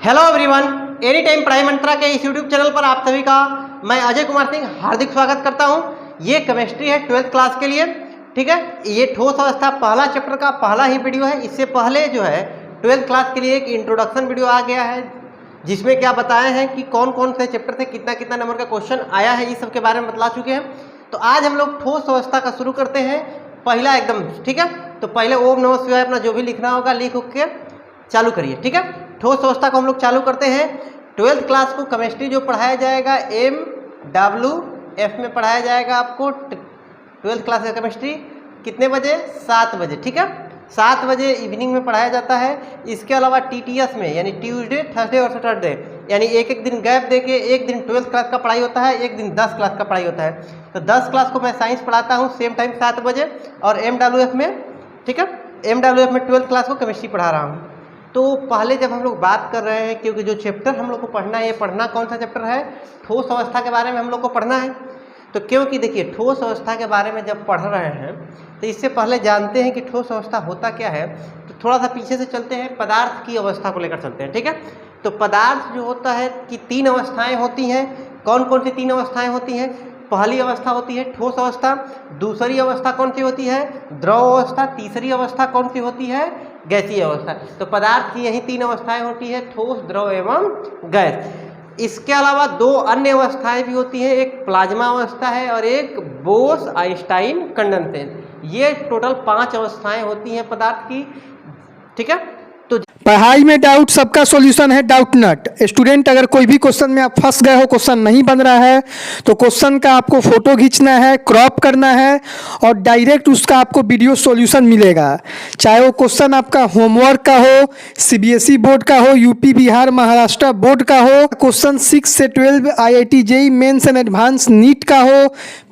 Hello everyone, any time पढ़ाई मंत्रा के इस यूट्यूब चैनल पर आप सभी का मैं अजय कुमार सिंह हार्दिक स्वागत करता हूं। ये केमिस्ट्री है 12th क्लास के लिए। ठीक है, ये ठोस अवस्था पहला चैप्टर का पहला ही वीडियो है। इससे पहले जो है 12th क्लास के लिए एक इंट्रोडक्शन वीडियो आ गया है जिसमें क्या बताए हैं कि कौन कौन से चैप्टर से कितना कितना नंबर का क्वेश्चन आया है, इस सब के बारे में बतला चुके हैं। तो आज हम लोग ठोस अवस्था का शुरू करते हैं, पहला एकदम। ठीक है, तो पहले ओम नमः शिवाय अपना जो भी लिखना होगा लिख के चालू करिए। ठीक है, ठोस अवस्था को हम लोग चालू करते हैं। 12th क्लास को केमिस्ट्री जो पढ़ाया जाएगा MWF में पढ़ाया जाएगा आपको 12th क्लास का केमिस्ट्री। कितने बजे? 7 बजे। ठीक है, 7 बजे इवनिंग में पढ़ाया जाता है। इसके अलावा TTS में यानी ट्यूसडे, थर्सडे और सैटरडे यानी एक एक दिन गैप देके एक दिन 12th क्लास का पढ़ाई होता है, एक दिन 10 क्लास का पढ़ाई होता है। तो 10 क्लास को मैं साइंस पढ़ाता हूँ सेम टाइम 7 बजे, और MWF में, ठीक है, MWF में 12th क्लास को केमिस्ट्री पढ़ा रहा हूँ। तो पहले जब हम लोग बात कर रहे हैं, क्योंकि जो चैप्टर हम लोग को पढ़ना है, ये पढ़ना कौन सा चैप्टर है? ठोस अवस्था के बारे में हम लोग को पढ़ना है। तो क्योंकि देखिए ठोस अवस्था के बारे में जब पढ़ रहे हैं तो इससे पहले जानते हैं कि ठोस अवस्था होता क्या है। तो थोड़ा सा पीछे से चलते हैं, पदार्थ की अवस्था को लेकर चलते हैं। ठीक है, तो पदार्थ जो होता है कि 3 अवस्थाएँ होती हैं। कौन कौन सी 3 अवस्थाएँ होती हैं? पहली अवस्था होती है ठोस अवस्था, दूसरी अवस्था कौन सी होती है? द्रव अवस्था, तीसरी अवस्था कौन सी होती है? गैसीय अवस्था। तो पदार्थ की यही 3 अवस्थाएं होती है, ठोस, द्रव एवं गैस। इसके अलावा 2 अन्य अवस्थाएं भी होती हैं, एक प्लाज्मा अवस्था है और एक बोस आइंस्टाइन कंडेंसेशन। ये टोटल 5 अवस्थाएं होती हैं पदार्थ की। ठीक है, तो पढ़ाई में डाउट सबका सॉल्यूशन है डाउट नट। स्टूडेंट अगर कोई भी क्वेश्चन में आप फंस गए हो, क्वेश्चन नहीं बन रहा है, तो क्वेश्चन का आपको फोटो खींचना है, क्रॉप करना है और डायरेक्ट उसका आपको वीडियो सॉल्यूशन मिलेगा। चाहे वो क्वेश्चन आपका होमवर्क का हो, CBSE बोर्ड का हो, UP बिहार महाराष्ट्र बोर्ड का हो, क्वेश्चन 6 से 12 IIT JEE mains and advanced NEET का हो,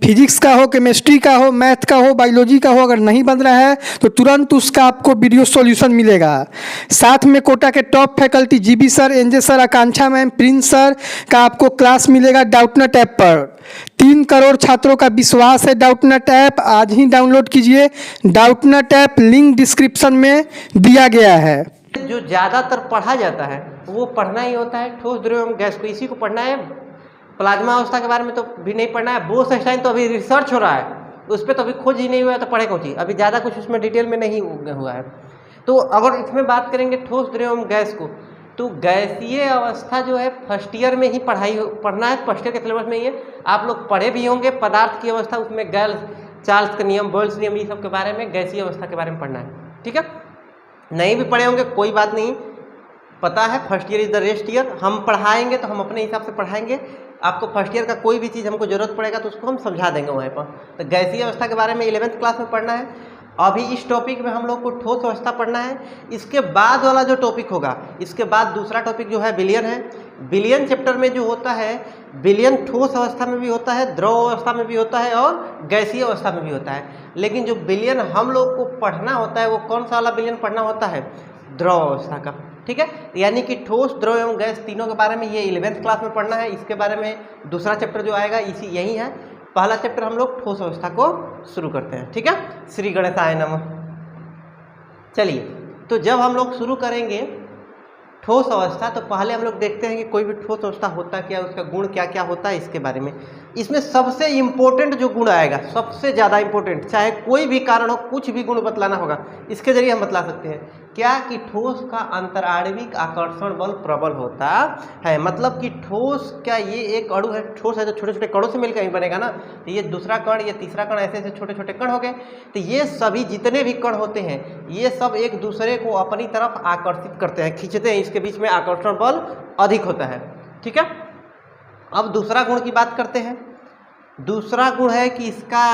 फिजिक्स का हो, केमिस्ट्री का हो, मैथ का हो, बायोलॉजी का हो, अगर नहीं बन रहा है तो तुरंत उसका आपको वीडियो सॉल्यूशन मिलेगा। साथ में कोटा के top faculty GB sir, NJ sir, Akanksha ma'am, Prince sir का आपको क्लास मिलेगा डाउटनट ऐप पर। 3 करोड़ छात्रों का विश्वास है डाउटनट ऐप। आज ही डाउनलोड कीजिए डाउटनट ऐप, लिंक डिस्क्रिप्शन में दिया गया है। जो ज़्यादातर पढ़ा जाता है वो पढ़ना ही होता है ठोस, द्रव एवं गैस को, इसी को पढ़ना है। प्लाज्मा अवस्था के बारे में तो भी नहीं पढ़ना है। बोस आइंस्टाइन तो अभी रिसर्च हो रहा है, उस पर तो अभी खोज ही नहीं हुआ है, तो पढ़े कौन सी? अभी ज़्यादा कुछ उसमें डिटेल में नहीं हुआ है। तो अगर इसमें बात करेंगे ठोस, द्रव एवं गैस को, तो गैसीय अवस्था जो है फर्स्ट ईयर में ही पढ़ना है, फर्स्ट ईयर के सिलेबस में ही है। आप लोग पढ़े भी होंगे पदार्थ की अवस्था, उसमें गैल चार्ल्स का नियम, बोयल्स नियम, ये सब के बारे में, गैसीय अवस्था के बारे में पढ़ना है। ठीक है, नहीं भी पढ़े होंगे कोई बात नहीं, पता है first year is the rest year. हम पढ़ाएंगे तो हम अपने हिसाब से पढ़ाएंगे। आपको फर्स्ट ईयर का कोई भी चीज़ हमको जरूरत पड़ेगा तो उसको हम समझा देंगे वहाँ पर। तो गैसीय अवस्था के बारे में 11th क्लास में पढ़ना है। अभी इस टॉपिक में हम लोग को ठोस अवस्था पढ़ना है। इसके बाद वाला जो टॉपिक होगा, इसके बाद दूसरा टॉपिक जो है विलयन है। विलयन चैप्टर में जो होता है, विलयन ठोस अवस्था में भी होता है, द्रव अवस्था में भी होता है और गैसीय अवस्था में भी होता है। लेकिन जो विलयन हम लोग को पढ़ना होता है वो कौन सा वाला विलयन पढ़ना होता है? द्रव अवस्था का। ठीक है, यानी कि ठोस, द्रव एवं गैस तीनों के बारे में ये 11th क्लास में पढ़ना है। इसके बारे में दूसरा चैप्टर जो आएगा यही है। पहला चैप्टर हम लोग ठोस अवस्था को शुरू करते हैं। ठीक है, श्री गणेशाय नमः। चलिए, तो जब हम लोग शुरू करेंगे ठोस अवस्था तो पहले हम लोग देखते हैं कि कोई भी ठोस अवस्था होता क्या, उसका गुण क्या क्या होता है, इसके बारे में। इसमें सबसे इम्पोर्टेंट जो गुण आएगा, सबसे ज़्यादा इम्पोर्टेंट, चाहे कोई भी कारण हो, कुछ भी गुण बतलाना होगा, इसके जरिए हम बतला सकते हैं क्या कि ठोस का अंतराणविक आकर्षण बल प्रबल होता है। मतलब कि ठोस क्या ये एक अणु है, ठोस है तो छोटे छोटे कणों से मिलकर ही बनेगा ना। तो ये दूसरा कण, ये तीसरा कण, ऐसे ऐसे छोटे छोटे कण हो गए। तो ये सभी जितने भी कण होते हैं ये सब एक दूसरे को अपनी तरफ आकर्षित करते हैं, खींचते हैं, इसके बीच में आकर्षण बल अधिक होता है। ठीक है, अब दूसरा गुण की बात करते हैं। दूसरा गुण है कि इसका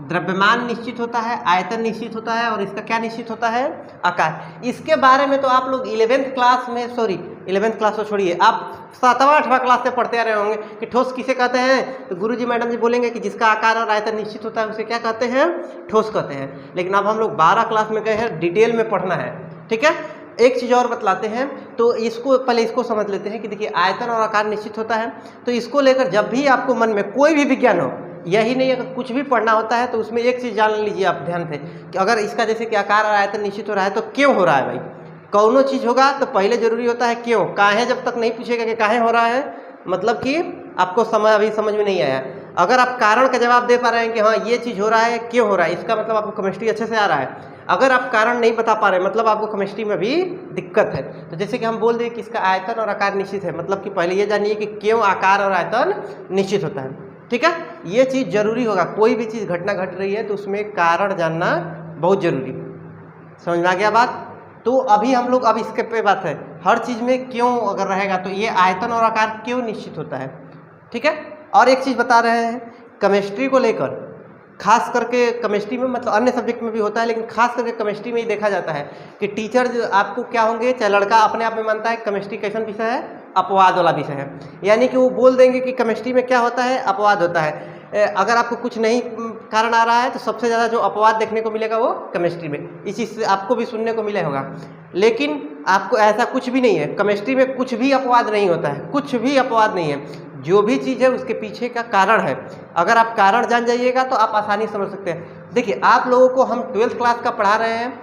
द्रव्यमान निश्चित होता है, आयतन निश्चित होता है और इसका क्या निश्चित होता है? आकार। इसके बारे में तो आप लोग 11th क्लास में, सॉरी 11th क्लास तो छोड़िए, आप 7वां 8वां क्लास से पढ़ते आ रहे होंगे कि ठोस किसे कहते हैं। तो गुरुजी मैडम जी बोलेंगे कि जिसका आकार और आयतन निश्चित होता है उसे क्या कहते हैं? ठोस कहते हैं। लेकिन अब हम लोग 12 क्लास में गए हैं, डिटेल में पढ़ना है। ठीक है, एक चीज़ और बतलाते हैं, तो इसको पहले इसको समझ लेते हैं कि देखिए आयतन और आकार निश्चित होता है। तो इसको लेकर जब भी आपको मन में कोई भी विज्ञान हो, यही नहीं अगर कुछ भी पढ़ना होता है तो उसमें एक चीज़ जान लीजिए आप ध्यान से कि अगर इसका जैसे कि आकार और आयतन निश्चित हो रहा है तो क्यों हो रहा है भाई? कौनो चीज़ होगा तो पहले जरूरी होता है क्यों, काहे जब तक नहीं पूछेगा कि काहे हो रहा है, मतलब कि आपको अभी समझ में नहीं आया। अगर आप कारण का जवाब दे पा रहे हैं कि हाँ ये चीज़ हो रहा है, क्यों हो रहा है, इसका मतलब आपको केमिस्ट्री अच्छे से आ रहा है। अगर आप कारण नहीं बता पा रहे मतलब आपको केमिस्ट्री में भी दिक्कत है। तो जैसे कि हम बोल दें कि इसका आयतन और आकार निश्चित है, मतलब कि पहले ये जानिए कि क्यों आकार और आयतन निश्चित होता है। ठीक है, ये चीज़ जरूरी होगा। कोई भी चीज़ घटना घट रही है तो उसमें कारण जानना बहुत जरूरी। समझ में आ गया बात। तो अभी हम लोग अब इसके पे बात है, हर चीज़ में क्यों अगर रहेगा तो ये आयतन और आकार क्यों निश्चित होता है। ठीक है, और एक चीज़ बता रहे हैं केमिस्ट्री को लेकर, खास करके केमिस्ट्री में, मतलब अन्य सब्जेक्ट में भी होता है लेकिन खास करके केमिस्ट्री में ही देखा जाता है कि टीचर आपको क्या होंगे, चाहे लड़का अपने आप में मानता है केमिस्ट्री कैसन विषय है, अपवाद वाला विषय है, यानी कि वो बोल देंगे कि केमिस्ट्री में क्या होता है, अपवाद होता है। अगर आपको कुछ नहीं कारण आ रहा है तो सबसे ज़्यादा जो अपवाद देखने को मिलेगा वो केमिस्ट्री में। इस चीज़ से आपको भी सुनने को मिले होगा, लेकिन आपको ऐसा कुछ भी नहीं है, केमिस्ट्री में कुछ भी अपवाद नहीं होता है, कुछ भी अपवाद नहीं है। जो भी चीज़ है उसके पीछे का कारण है। अगर आप कारण जान जाइएगा तो आप आसानी समझ सकते हैं। देखिए आप लोगों को हम 12th क्लास का पढ़ा रहे हैं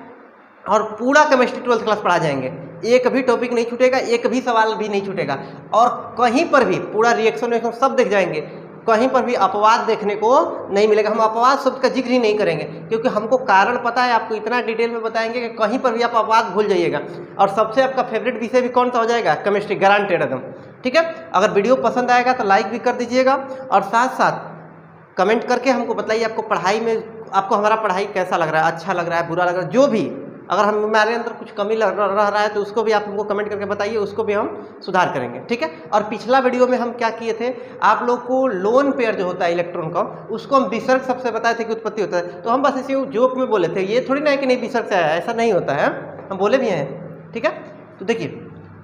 और पूरा केमिस्ट्री 12th क्लास पढ़ा जाएंगे, एक भी टॉपिक नहीं छूटेगा, एक भी सवाल भी नहीं छूटेगा, और कहीं पर भी पूरा रिएक्शन सब देख जाएंगे, कहीं पर भी अपवाद देखने को नहीं मिलेगा। हम अपवाद शब्द का जिक्र ही नहीं करेंगे क्योंकि हमको कारण पता है, आपको इतना डिटेल में बताएंगे कि कहीं पर भी आप अपवाद भूल जाइएगा। और सबसे आपका फेवरेट विषय भी कौन सा हो जाएगा, केमिस्ट्री, गारंटेड एकदम। ठीक है, अगर वीडियो पसंद आएगा तो लाइक भी कर दीजिएगा और साथ साथ कमेंट करके हमको बताइए आपको पढ़ाई में, आपको हमारा पढ़ाई कैसा लग रहा है, अच्छा लग रहा है, बुरा लग रहा है, जो भी अगर हमारे अंदर कुछ कमी रह रहा है तो उसको भी आप हमको कमेंट करके बताइए, उसको भी हम सुधार करेंगे। ठीक है, और पिछला वीडियो में हम क्या किए थे, आप लोग को लोन पेयर जो होता है इलेक्ट्रॉन का, उसको हम विसर्ग सबसे बताए थे कि उत्पत्ति होता है। तो हम बस इसे जोक में बोले थे, ये थोड़ी ना है कि नहीं विसर्ग से आया, ऐसा नहीं होता है, हम बोले भी हैं। ठीक है, तो देखिए,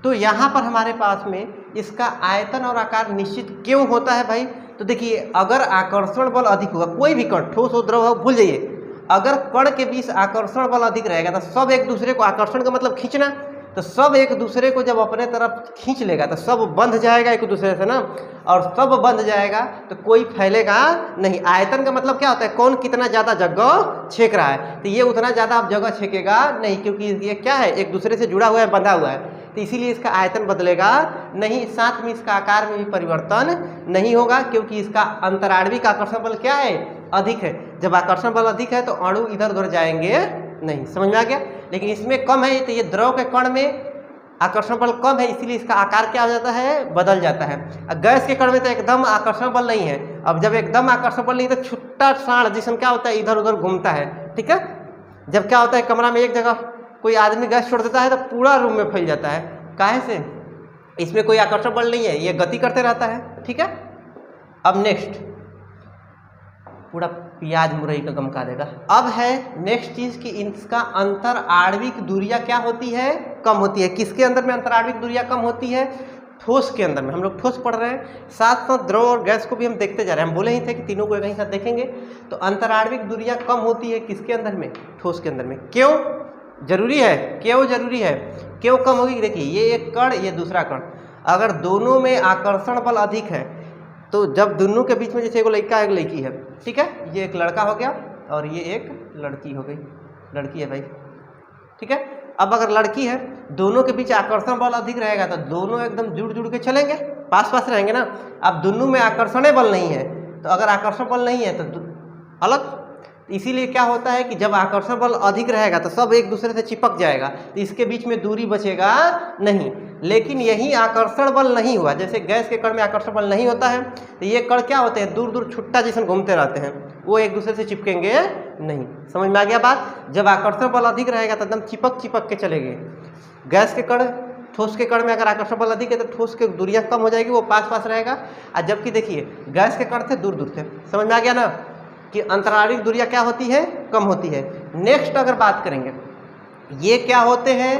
तो यहाँ पर हमारे पास में इसका आयतन और आकार निश्चित क्यों होता है भाई। तो देखिए, अगर आकर्षण बल अधिक होगा, कोई भी कण, ठोस हो द्रव हो, भूल जाइए, अगर कण के बीच आकर्षण बल अधिक रहेगा तो सब एक दूसरे को, आकर्षण का मतलब खींचना, तो सब एक दूसरे को जब अपने तरफ खींच लेगा तो सब बंध जाएगा एक दूसरे से ना, और सब बंध जाएगा तो कोई फैलेगा नहीं। आयतन का मतलब क्या होता है, कौन कितना ज़्यादा जगह छेक रहा है, तो ये उतना ज़्यादा अब जगह छेकेगा नहीं, क्योंकि ये क्या है, एक दूसरे से जुड़ा हुआ है, बंधा हुआ है, तो इसीलिए इसका आयतन बदलेगा नहीं, साथ में इसका आकार में भी परिवर्तन नहीं होगा, क्योंकि इसका अंतराणविक आकर्षण बल क्या है, अधिक है। जब आकर्षण बल अधिक है तो अणु इधर उधर जाएंगे नहीं। समझ में आ गया। लेकिन इसमें कम है, तो ये द्रव के कण में आकर्षण बल कम है, इसीलिए इसका आकार क्या हो जाता है, बदल जाता है। गैस के कण में तो एकदम आकर्षण बल नहीं है। अब जब एकदम आकर्षण बल नहीं तो छुट्टा साण जिसमें क्या होता है, इधर उधर घूमता है। ठीक है, जब क्या होता है, कमरा में एक जगह कोई आदमी गैस छोड़ देता है तो पूरा रूम में फैल जाता है। काहे से, इसमें कोई आकर्षण बल नहीं है, ये गति करते रहता है। ठीक है, अब नेक्स्ट, पूरा प्याज मुरई का गमका देगा। अब है नेक्स्ट चीज कि इसका अंतर आणविक दूरियां क्या होती है, कम होती है। किसके अंदर में अंतर आणविक दूरियां कम होती है, ठोस के अंदर में। हम लोग ठोस पढ़ रहे हैं, साथ साथ द्रव और गैस को भी हम देखते जा रहे हैं। हम बोले ही थे कि तीनों को कहीं साथ देखेंगे। तो अंतर आणविक दूरियां कम होती है किसके अंदर में, ठोस के अंदर में। क्यों जरूरी है, क्यों जरूरी है, क्यों कम होगी। देखिए, ये एक कण, ये दूसरा कण, अगर दोनों में आकर्षण बल अधिक है तो जब दोनों के बीच में, जैसे एक लड़का एक लड़की है, ठीक है, ये एक लड़का हो गया और ये एक लड़की हो गई, लड़की है भाई। ठीक है, अब अगर लड़की है, दोनों के बीच आकर्षण बल अधिक रहेगा तो दोनों एकदम जुड़ जुड़ के चलेंगे, पास पास रहेंगे ना। अब दोनों में आकर्षण बल नहीं है, तो अगर आकर्षण बल नहीं है तो अलग। इसीलिए क्या होता है कि जब आकर्षण बल अधिक रहेगा तो सब एक दूसरे से चिपक जाएगा, तो इसके बीच में दूरी बचेगा नहीं। लेकिन यही आकर्षण बल नहीं हुआ, जैसे गैस के कण में आकर्षण बल नहीं होता है, तो ये कण क्या होते हैं, दूर दूर छुट्टा जैसे घूमते रहते हैं, वो एक दूसरे से चिपकेंगे नहीं। समझ में आ गया बात। जब आकर्षण बल अधिक रहेगा तो एकदम चिपक चिपक के चलेंगे। गैस के कण, ठोस के कण में अगर आकर्षण बल अधिक है तो ठोस की दूरियां कम हो जाएगी, वो पास पास रहेगा। और जबकि देखिए, गैस के कण थे दूर दूर थे। समझ में आ गया ना कि अंतराणविक दूरियां क्या होती है, कम होती है। नेक्स्ट अगर बात करेंगे, ये क्या होते हैं,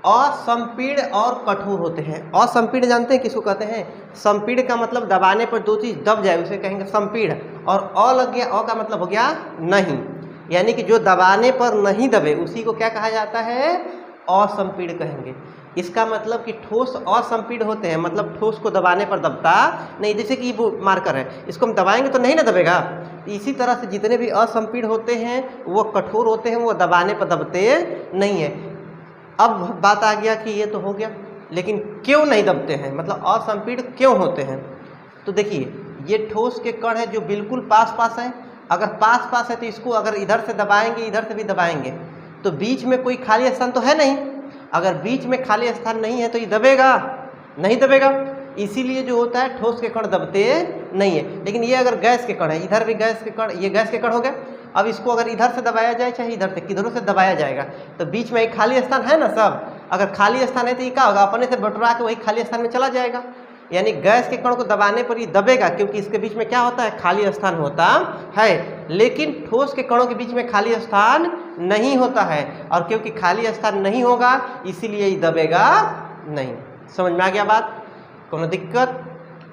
असंपीड़ और कठोर होते हैं। असंपीड़ जानते हैं किसको कहते हैं, संपीड़ का मतलब दबाने पर दो चीज दब जाए उसे कहेंगे संपीड़, और अ लग गया, अ का मतलब हो गया नहीं, यानी कि जो दबाने पर नहीं दबे उसी को क्या कहा जाता है, असंपीड़ कहेंगे। इसका मतलब कि ठोस असंपीड़ होते हैं, मतलब ठोस को दबाने पर दबता नहीं। जैसे कि वो मार्कर है, इसको हम दबाएंगे तो नहीं ना दबेगा। इसी तरह से जितने भी असंपीड़ होते हैं वो कठोर होते हैं, वो दबाने पर दबते नहीं है। अब बात आ गया कि ये तो हो गया, लेकिन क्यों नहीं दबते हैं, मतलब असंपीड्य क्यों होते हैं। तो देखिए ये ठोस के कण है जो बिल्कुल पास पास है, अगर पास पास है तो इसको अगर इधर से दबाएंगे इधर से भी दबाएंगे तो बीच में कोई खाली स्थान तो है नहीं, अगर बीच में खाली स्थान नहीं है तो ये दबेगा नहीं दबेगा, इसीलिए जो होता है ठोस के कण दबते नहीं है। लेकिन ये अगर गैस के कण है, इधर भी गैस के कण, ये गैस के कण हो गए, अब इसको अगर इधर से दबाया जाए चाहे इधर से, किधरों से दबाया जाएगा तो बीच में एक खाली स्थान है ना सब, अगर खाली स्थान है तो ये क्या होगा, अपने से बटुरा के वही खाली स्थान में चला जाएगा, यानी गैस के कण को दबाने पर ये दबेगा क्योंकि इसके बीच में क्या होता है, खाली स्थान होता है। लेकिन ठोस के कणों के बीच में खाली स्थान नहीं होता है, और क्योंकि खाली स्थान नहीं होगा इसीलिए ये दबेगा नहीं। समझ में आ गया बात, कोनो दिक्कत।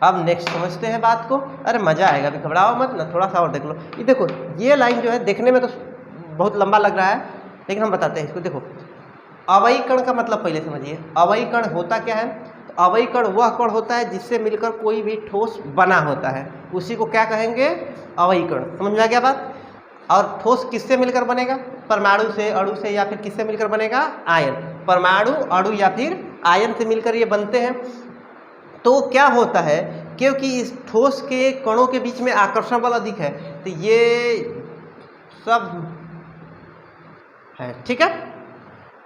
अब नेक्स्ट समझते हैं बात को, अरे मजा आएगा, अभी घबराओ मत ना, थोड़ा सा और देख लो। ये देखो ये लाइन जो है देखने में तो बहुत लंबा लग रहा है, लेकिन हम बताते हैं इसको। देखो अवयी कण का मतलब पहले समझिए, अवयी कण होता क्या है, तो अवयी कण वह कण होता है जिससे मिलकर कोई भी ठोस बना होता है, उसी को क्या कहेंगे, अवयी कण। समझ में आ गया बात। और ठोस किससे मिलकर बनेगा, परमाणु से, अणु से, या फिर किससे मिलकर बनेगा, आयन, परमाणु, अणु या फिर आयन से मिलकर ये बनते हैं। तो क्या होता है, क्योंकि इस ठोस के कणों के बीच में आकर्षण बल अधिक है, तो ये सब है, ठीक है।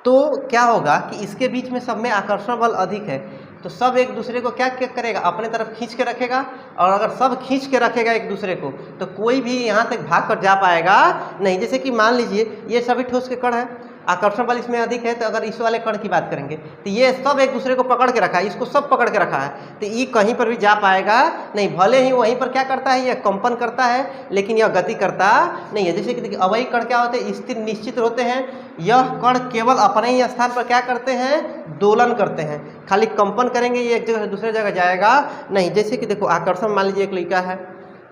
तो क्या होगा कि इसके बीच में सब में आकर्षण बल अधिक है, तो सब एक दूसरे को क्या क्या करेगा, अपने तरफ खींच के रखेगा, और अगर सब खींच के रखेगा एक दूसरे को तो कोई भी यहाँ तक भाग कर जा पाएगा नहीं। जैसे कि मान लीजिए ये सभी ठोस के कण है, आकर्षण बल इसमें अधिक है, तो अगर इस वाले कण की बात करेंगे तो ये सब एक दूसरे को पकड़ के रखा है, इसको सब पकड़ के रखा है, तो ये कहीं पर भी जा पाएगा नहीं। भले ही वहीं पर क्या करता है, यह कंपन करता है, लेकिन यह गति करता नहीं है। जैसे कि देखिए अवयी कण क्या होते हैं, स्थिर निश्चित होते हैं, यह कण केवल अपने ही स्थान पर क्या करते हैं, दोलन करते हैं, खाली कंपन करेंगे, ये एक जगह से दूसरे जगह जाएगा नहीं। जैसे कि देखो आकर्षण, मान लीजिए एक लड़का है,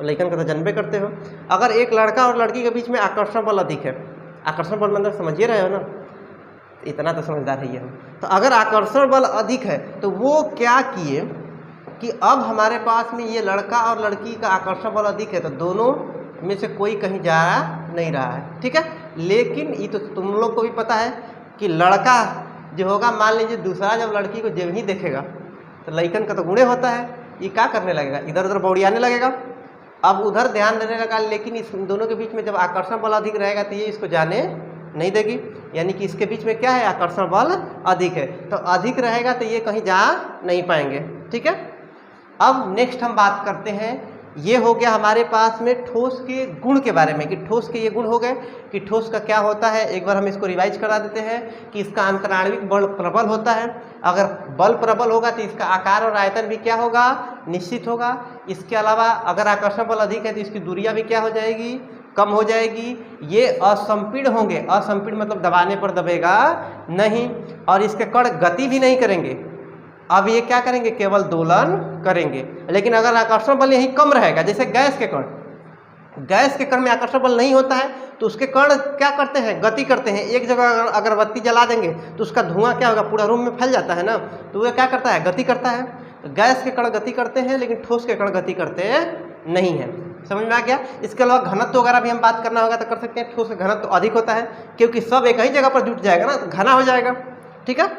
लड़कन का तो जन्मे करते हो, अगर एक लड़का और लड़की के बीच में आकर्षण बल अधिक है, आकर्षण बल मतलब समझिए रहे हो ना, इतना तो समझदार है ये हम। तो अगर आकर्षण बल अधिक है तो वो क्या किए कि अब हमारे पास में ये लड़का और लड़की का आकर्षण बल अधिक है, तो दोनों में से कोई कहीं जा नहीं रहा है, ठीक है। लेकिन ये तो तुम लोग को भी पता है कि लड़का जो होगा, मान लीजिए दूसरा जब लड़की को जब ही देखेगा तो लड़कन का तो गुणे होता है, ये क्या करने लगेगा, इधर उधर बौड़ियाने लगेगा, अब उधर ध्यान देने लगा। लेकिन इस दोनों के बीच में जब आकर्षण बल अधिक रहेगा तो ये इसको जाने नहीं देगी, यानी कि इसके बीच में क्या है, आकर्षण बल अधिक है, तो अधिक रहेगा तो ये कहीं जा नहीं पाएंगे, ठीक है। अब नेक्स्ट हम बात करते हैं, ये हो गया हमारे पास में ठोस के गुण के बारे में, कि ठोस के ये गुण हो गए कि ठोस का क्या होता है। एक बार हम इसको रिवाइज करा देते हैं कि इसका अंतराण्विक बल प्रबल होता है, अगर बल प्रबल होगा तो इसका आकार और आयतन भी क्या होगा, निश्चित होगा। इसके अलावा अगर आकर्षण बल अधिक है तो इसकी दूरियां भी क्या हो जाएगी, कम हो जाएगी। ये असंपीड़ होंगे, असंपीड़ मतलब दबाने पर दबेगा नहीं, और इसके कण गति भी नहीं करेंगे, अब ये क्या करेंगे, केवल दोलन करेंगे। लेकिन अगर आकर्षण बल यही कम रहेगा, जैसे गैस के कण, गैस के कण में आकर्षण बल नहीं होता है तो उसके कण क्या करते हैं, गति करते हैं। एक जगह अगर अगरबत्ती जला देंगे तो उसका धुआं क्या होगा, पूरा रूम में फैल जाता है ना, तो वह क्या करता है, गति करता है। तो गैस के कण गति करते हैं लेकिन ठोस के कण गति करते नहीं है। समझ में आ गया। इसके अलावा घनत्व वगैरह भी हम बात करना होगा तो कर सकते हैं। ठोस का घनत्व अधिक होता है क्योंकि सब एक ही जगह पर जुट जाएगा ना, तो घना हो जाएगा, ठीक है।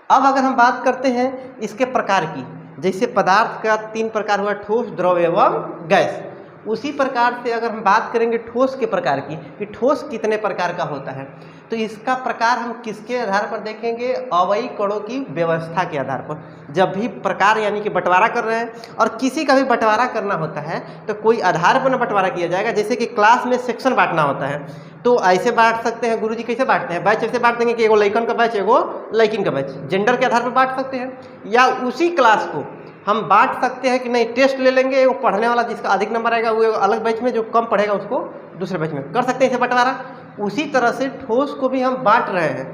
अब अगर हम बात करते हैं इसके प्रकार की, जैसे पदार्थ का 3 प्रकार हुआ, ठोस, द्रव एवं गैस, उसी प्रकार से अगर हम बात करेंगे ठोस के प्रकार की, कि ठोस कितने प्रकार का होता है, तो इसका प्रकार हम किसके आधार पर देखेंगे, अवयी कणों की व्यवस्था के आधार पर। जब भी प्रकार यानी कि बंटवारा कर रहे हैं और किसी का भी बंटवारा करना होता है तो कोई आधार पर न बंटवारा किया जाएगा। जैसे कि क्लास में सेक्शन बांटना होता है तो ऐसे बांट सकते हैं, गुरुजी कैसे बांटते हैं, बैच ऐसे बांट देंगे कि एगो लड़कन का बैच, एगो लड़किन का बैच, जेंडर के आधार पर बांट सकते हैं। या उसी क्लास को हम बांट सकते हैं कि नहीं, टेस्ट ले लेंगे, एगो पढ़ने वाला जिसका अधिक नंबर आएगा वो अलग बैच में, जो कम पढ़ेगा उसको दूसरे बैच में, कर सकते हैं इसे बंटवारा। उसी तरह से ठोस को भी हम बांट रहे हैं,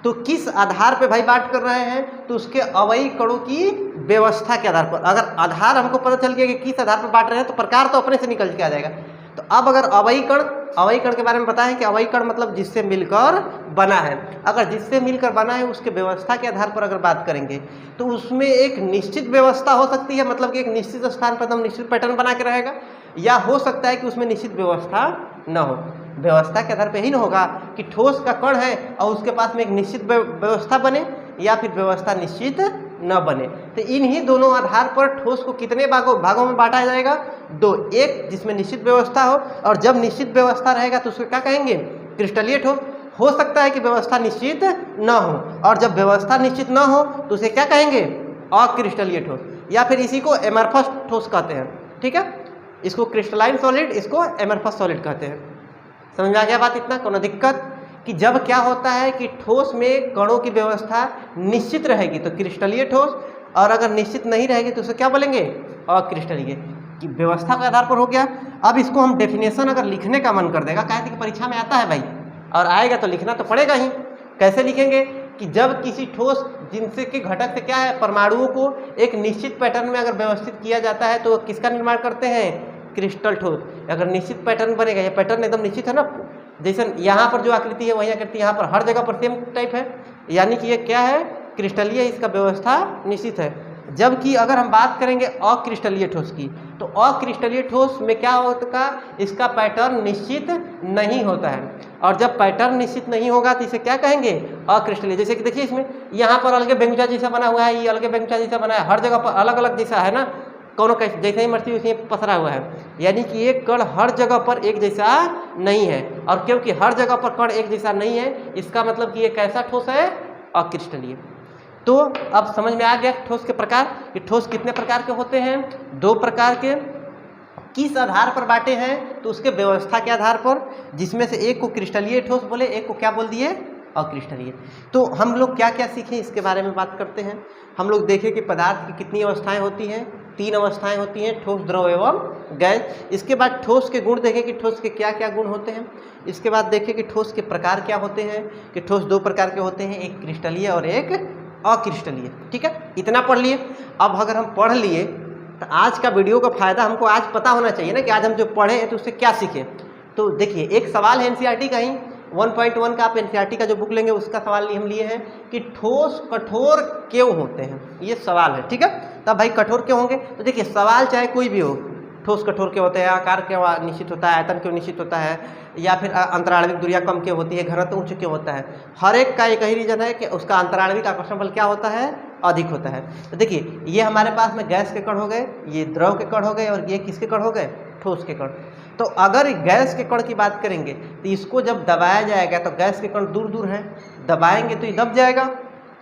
तो किस आधार पे भाई बांट कर रहे हैं, तो उसके अवयी कणों की व्यवस्था के आधार पर। अगर आधार हमको पता चल गया कि किस आधार पर बांट रहे हैं तो प्रकार तो अपने से निकल के आ जाएगा। तो अब अगर अवयी कण के बारे में बताएं कि अवयी कण मतलब जिससे मिलकर बना है। अगर जिससे मिलकर बना है उसके व्यवस्था के आधार पर अगर बात करेंगे तो उसमें एक निश्चित व्यवस्था हो सकती है, मतलब कि एक निश्चित स्थान पर एकदम निश्चित पैटर्न बना के रहेगा, या हो सकता है कि उसमें निश्चित व्यवस्था न हो। व्यवस्था के आधार पर ही ना होगा कि ठोस का कण है और उसके पास में एक निश्चित व्यवस्था बने या फिर व्यवस्था निश्चित न बने। तो इन्हीं दोनों आधार पर ठोस को कितने भागों में बांटा जाएगा? 2। एक जिसमें निश्चित व्यवस्था हो, और जब निश्चित व्यवस्था रहेगा तो उसको क्या कहेंगे? क्रिस्टलीय ठोस। हो सकता है कि व्यवस्था निश्चित न हो, और जब व्यवस्था निश्चित न हो तो उसे क्या कहेंगे? अक्रिस्टलीय ठोस, या फिर इसी को एमरफस ठोस कहते हैं। ठीक है, इसको क्रिस्टलाइन सॉलिड, इसको एमरफस सॉलिड कहते हैं। समझ में आ गया बात? इतना कोनो दिक्कत? कि जब क्या होता है कि ठोस में कणों की व्यवस्था निश्चित रहेगी तो क्रिस्टलीय ठोस, और अगर निश्चित नहीं रहेगी तो उसे क्या बोलेंगे? अक्रिस्टलीय। कि व्यवस्था के आधार पर हो गया। अब इसको हम डेफिनेशन अगर लिखने का मन कर देगा, कहते कि परीक्षा में आता है भाई, और आएगा तो लिखना तो पड़ेगा ही। कैसे लिखेंगे? कि जब किसी ठोस जिनसे के घटक से क्या है, परमाणुओं को एक निश्चित पैटर्न में अगर व्यवस्थित किया जाता है तो किसका निर्माण करते हैं? क्रिस्टल ठोस। अगर निश्चित पैटर्न बनेगा, ये पैटर्न एकदम निश्चित है ना, जैसे यहाँ पर जो आकृति है वही आकृति यहाँ पर हर जगह पर सेम टाइप है, यानी कि ये क्या है? क्रिस्टलीय, इसका व्यवस्था निश्चित है। जबकि अगर हम बात करेंगे अक्रिस्टलीय ठोस की, तो अक्रिस्टलीय ठोस में क्या होता है? इसका पैटर्न निश्चित नहीं होता है, और जब पैटर्न निश्चित नहीं होगा तो इसे क्या कहेंगे? अक्रिस्टलीय। जैसे कि देखिए इसमें यहाँ पर अलगे बेंगुचा जैसा बना हुआ है, ये अलगे बेंगुचा जैसा बना है, हर जगह पर अलग अलग जैसा है ना, कौन कैसे जैसे ही मर्जी वैसे ही पसरा हुआ है, यानी कि एक कण हर जगह पर एक जैसा नहीं है। और क्योंकि हर जगह पर कण एक जैसा नहीं है, इसका मतलब कि ये कैसा ठोस है? अक्रिस्टलीय। तो अब समझ में आ गया ठोस के प्रकार, कि ठोस कितने प्रकार के होते हैं? 2 प्रकार के। किस आधार पर बांटे हैं? तो उसके व्यवस्था के आधार पर, जिसमें से एक को क्रिस्टलीय ठोस बोले, एक को क्या बोल दिए? अक्रिस्टलीय। तो हम लोग क्या क्या सीखें इसके बारे में बात करते हैं। हम लोग देखें कि पदार्थ की कितनी अवस्थाएं होती हैं? 3 अवस्थाएं होती हैं, ठोस, द्रव एवं गैस। इसके बाद ठोस के गुण देखें कि ठोस के क्या क्या गुण होते हैं। इसके बाद देखें कि ठोस के प्रकार क्या होते हैं, कि ठोस 2 प्रकार के होते हैं, एक क्रिस्टलीय और एक अक्रिस्टलीय। ठीक है, इतना पढ़ लिए। अब अगर हम पढ़ लिए तो आज का वीडियो का फायदा हमको आज पता होना चाहिए ना, कि आज हम जो पढ़े हैं तो उससे क्या सीखे। तो देखिए, एक सवाल है एनसीईआरटी का ही, 1.1 का आप एनसीईआरटी का जो बुक लेंगे उसका सवाल हम लिए हैं कि ठोस कठोर क्यों होते हैं, ये सवाल है। ठीक है, तब भाई कठोर क्यों होंगे? तो देखिए, सवाल चाहे कोई भी हो, ठोस कठोर क्यों होते हैं, आकार क्यों निश्चित होता है, आयतन क्यों निश्चित होता है, या फिर अंतराणविक दूरियां कम क्यों होती है, घनत्व उच्च क्यों होता है, हर एक का एक ही रीजन है कि उसका अंतराणविक आकर्षण बल क्या होता है? अधिक होता है। तो देखिए, ये हमारे पास में गैस के कण हो गए, ये द्रव के कण हो गए, और ये किसके कण हो गए? ठोस के कण। तो अगर गैस के कण की बात करेंगे तो इसको जब दबाया जाएगा तो गैस के कण दूर दूर है, दबाएंगे तो ये दब जाएगा।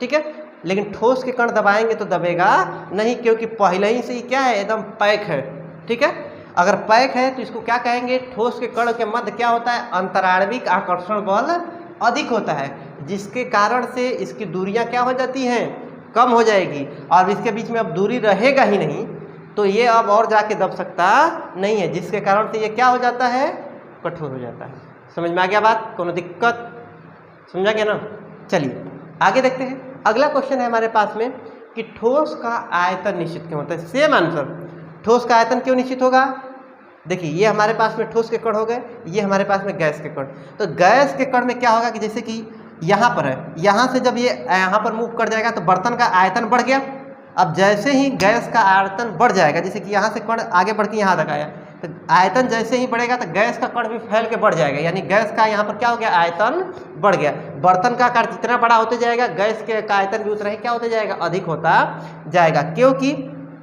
ठीक है, लेकिन ठोस के कण दबाएंगे तो दबेगा नहीं, क्योंकि पहले ही से ही क्या है? एकदम पैक है। ठीक है, अगर पैक है तो इसको क्या कहेंगे? ठोस के कण के मध्य क्या होता है? अंतराणविक आकर्षण बल अधिक होता है, जिसके कारण से इसकी दूरियां क्या हो जाती हैं? कम हो जाएगी, और इसके बीच में अब दूरी रहेगा ही नहीं, तो ये अब और जाके दब सकता नहीं है, जिसके कारण से ये क्या हो जाता है? कठोर हो जाता है। समझ में आ गया बात? कोनो दिक्कत? समझा गया ना? चलिए आगे देखते हैं। अगला क्वेश्चन है हमारे पास में कि ठोस का आयतन निश्चित क्यों होता है? सेम आंसर, ठोस का आयतन क्यों निश्चित होगा? देखिए, ये हमारे पास में ठोस के कण हो गए, ये हमारे पास में गैस के कण। तो गैस के कण में क्या होगा कि जैसे कि यहाँ पर है, यहाँ से जब ये यहाँ पर मूव कर जाएगा तो बर्तन का आयतन बढ़ गया। अब जैसे ही गैस का आयतन बढ़ जाएगा, जैसे कि यहाँ से कण आगे बढ़ के यहाँ तक आया, तो आयतन जैसे ही बढ़ेगा तो गैस का कण भी फैल के बढ़ जाएगा, यानी गैस का यहाँ पर क्या हो गया? आयतन बढ़ गया। बर्तन का आकार जितना बड़ा होते जाएगा, गैस के का आयतन भी उतना ही क्या होता जाएगा? अधिक होता जाएगा, क्योंकि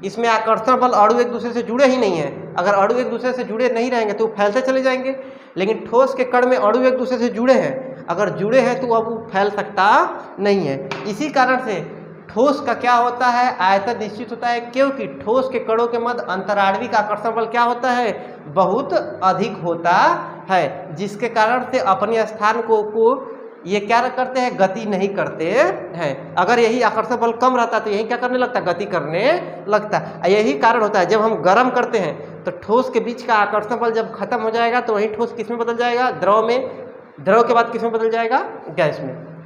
इसमें आकर्षण बल अणु एक दूसरे से जुड़े ही नहीं है। अगर अणु एक दूसरे से जुड़े नहीं रहेंगे तो फैलते चले जाएंगे, लेकिन ठोस के कण में अणु एक दूसरे से जुड़े हैं, अगर जुड़े हैं तो अब वो फैल सकता नहीं है। इसी कारण से ठोस का क्या होता है? आयतन निश्चित होता है, क्योंकि ठोस के कणों के मध्य अंतराणविक आकर्षण बल क्या होता है? बहुत अधिक होता है, जिसके कारण से अपने स्थान को ये क्या करते हैं? गति नहीं करते हैं। अगर यही आकर्षण बल कम रहता तो यही क्या करने लगता? गति करने लगता। यही कारण होता है, जब हम गर्म करते हैं तो ठोस के बीच का आकर्षण बल जब खत्म हो जाएगा तो वही ठोस किस में बदल जाएगा? द्रव में। द्रव के बाद किस में बदल जाएगा? गैस में।